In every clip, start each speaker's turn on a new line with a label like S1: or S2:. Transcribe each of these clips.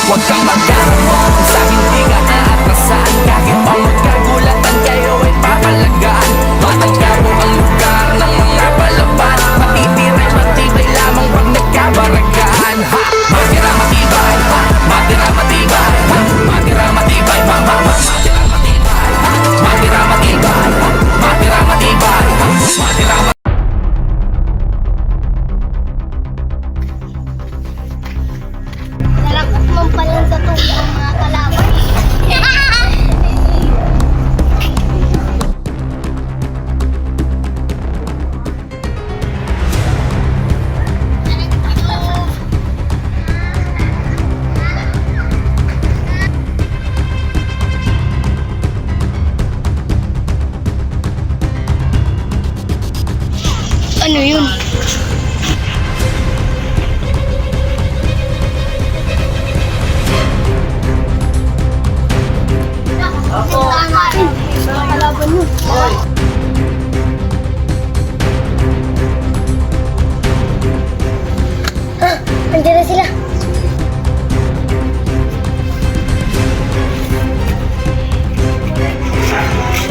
S1: Huwag kang magkaramon, sa hindi ka aatrasan. Kahit pa magkagulatan kayo ay papalagaan. Matangkaro ang lugar ng mga palaban. Matitiray, matibay lamang pag nagkabaragaan. Ha! Matira matibay, ha! Matira matibay, ha! Matira matibay, ha! Matira matibay, ha! Matira matibay, ha! Matira matibay, ha! Matira matibay.
S2: Narakot mo pa lang sa tubo ang mga kalaban. Ano yun? Kalaban mo. Andiyan na sila.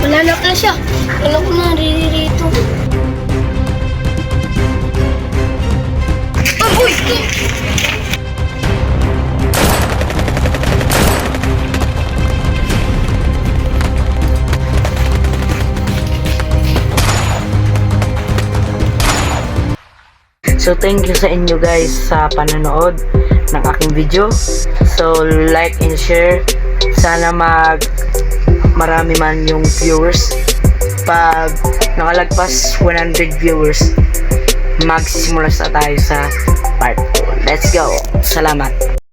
S2: Wala na pala siya. Wala ko na ririto. Uy!
S3: So thank you sa inyo guys sa panonood ng aking video. So like and share. Sana marami man yung viewers. Pag nakalagpas 100 viewers, magsisimula sa tayo sa part 2. Let's go. Salamat.